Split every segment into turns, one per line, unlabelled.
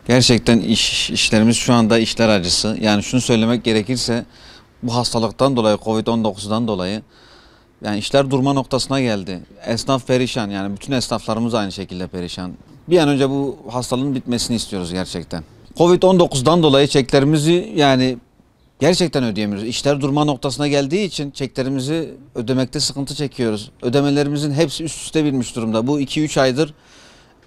Gerçekten işlerimiz şu anda işler acısı. Yani şunu söylemek gerekirse bu hastalıktan dolayı, Covid-19'dan dolayı yani işler durma noktasına geldi. Esnaf perişan, yani bütün esnaflarımız aynı şekilde perişan. Bir an önce bu hastalığın bitmesini istiyoruz gerçekten. Covid-19'dan dolayı çeklerimizi yani gerçekten ödeyemiyoruz. İşler durma noktasına geldiği için çeklerimizi ödemekte sıkıntı çekiyoruz. Ödemelerimizin hepsi üst üste binmiş durumda. Bu 2-3 aydır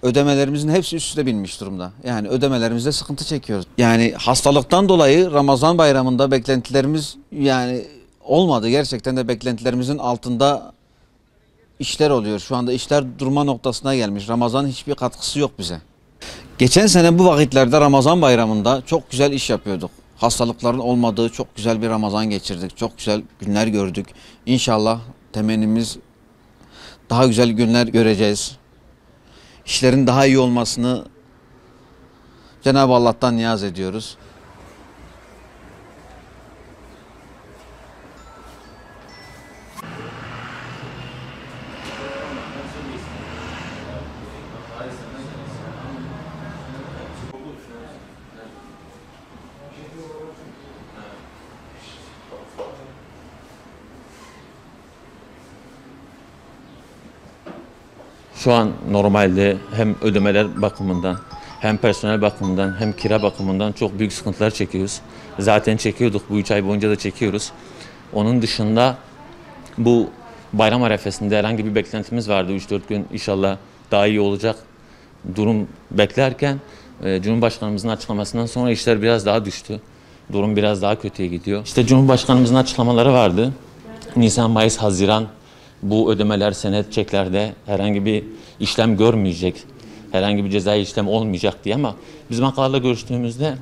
ödemelerimizin hepsi üst üste binmiş durumda. Yani ödemelerimizde sıkıntı çekiyoruz. Yani hastalıktan dolayı Ramazan bayramında beklentilerimiz yani olmadı. Gerçekten de beklentilerimizin altında işler oluyor. Şu anda işler durma noktasına gelmiş. Ramazan'ın hiçbir katkısı yok bize. Geçen sene bu vakitlerde Ramazan bayramında çok güzel iş yapıyorduk. Hastalıkların olmadığı çok güzel bir Ramazan geçirdik. Çok güzel günler gördük. İnşallah temennimiz daha güzel günler göreceğiz. İşlerin daha iyi olmasını Cenab-ı Allah'tan niyaz ediyoruz.
Şu an normalde hem ödemeler bakımından, hem personel bakımından, hem kira bakımından çok büyük sıkıntılar çekiyoruz. Zaten çekiyorduk, bu 3 ay boyunca da çekiyoruz. Onun dışında bu bayram arefesinde herhangi bir beklentimiz vardı. 3-4 gün inşallah daha iyi olacak durum beklerken Cumhurbaşkanımızın açıklamasından sonra işler biraz daha düştü. Durum biraz daha kötüye gidiyor. İşte Cumhurbaşkanımızın açıklamaları vardı. Nisan, Mayıs, Haziran bu ödemeler, senet, çeklerde herhangi bir işlem görmeyecek, herhangi bir cezai işlem olmayacak diye, ama biz bankalarla görüştüğümüzde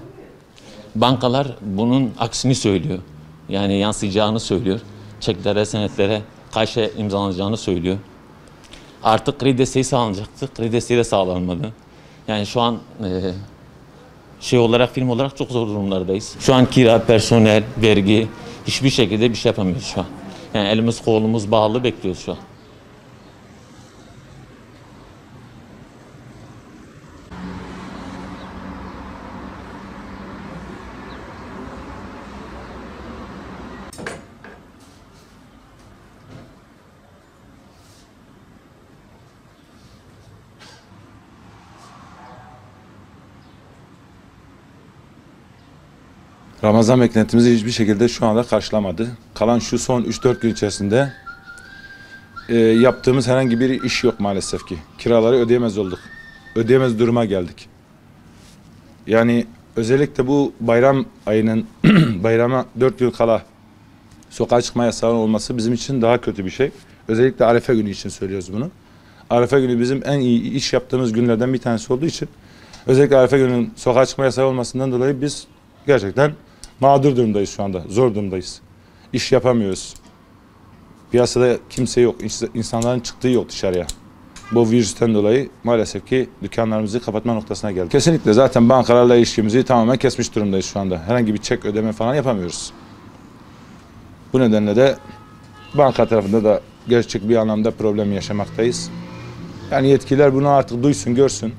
bankalar bunun aksini söylüyor. Yani yansıyacağını söylüyor. Çeklere, senetlere karşı imzalanacağını söylüyor. Artık kredi desteği sağlanacaktı. Kredi desteği de sağlanmadı. Yani şu an film olarak çok zor durumlardayız. Şu an kira, personel, vergi, hiçbir şekilde bir şey yapamıyoruz şu an. Yani elimiz kolumuz bağlı bekliyoruz şu an.
Ramazan beklentimizi hiçbir şekilde şu anda karşılamadı. Kalan şu son 3-4 gün içerisinde yaptığımız herhangi bir iş yok maalesef ki. Kiraları ödeyemez olduk. Ödeyemez duruma geldik. Yani özellikle bu bayram ayının bayrama 4 gün kala sokağa çıkma yasağı olması bizim için daha kötü bir şey. Özellikle Arefe günü için söylüyoruz bunu. Arefe günü bizim en iyi iş yaptığımız günlerden bir tanesi olduğu için özellikle Arefe gününün sokağa çıkma yasağı olmasından dolayı biz gerçekten mağdur durumdayız şu anda. Zor durumdayız. İş yapamıyoruz. Piyasada kimse yok. İnsanların çıktığı yok dışarıya. Bu virüsten dolayı maalesef ki dükkanlarımızı kapatma noktasına geldik. Kesinlikle zaten bankalarla ilişkimizi tamamen kesmiş durumdayız şu anda. Herhangi bir çek ödeme falan yapamıyoruz. Bu nedenle de banka tarafında da gerçek bir anlamda problem yaşamaktayız. Yani yetkililer bunu artık duysun, görsün.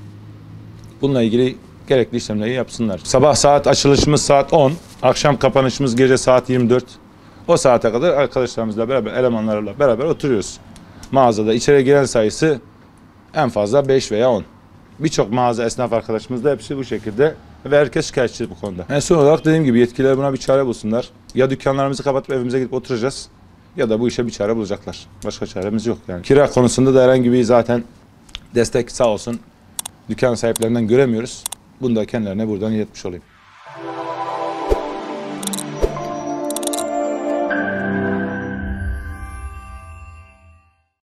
Bununla ilgili gerekli işlemleri yapsınlar. Sabah saat açılışımız saat 10, akşam kapanışımız gece saat 24. O saate kadar arkadaşlarımızla beraber, elemanlarla beraber oturuyoruz. Mağazada içeri giren sayısı en fazla 5 veya 10. Birçok mağaza esnaf arkadaşımız da hepsi bu şekilde ve herkes şikayetçi bu konuda. En son olarak dediğim gibi yetkililer buna bir çare bulsunlar. Ya dükkanlarımızı kapatıp evimize gidip oturacağız ya da bu işe bir çare bulacaklar. Başka çaremiz yok yani. Kira konusunda da herhangi bir zaten destek sağ olsun dükkan sahiplerinden göremiyoruz. Bunu da kendilerine buradan iletmiş olayım.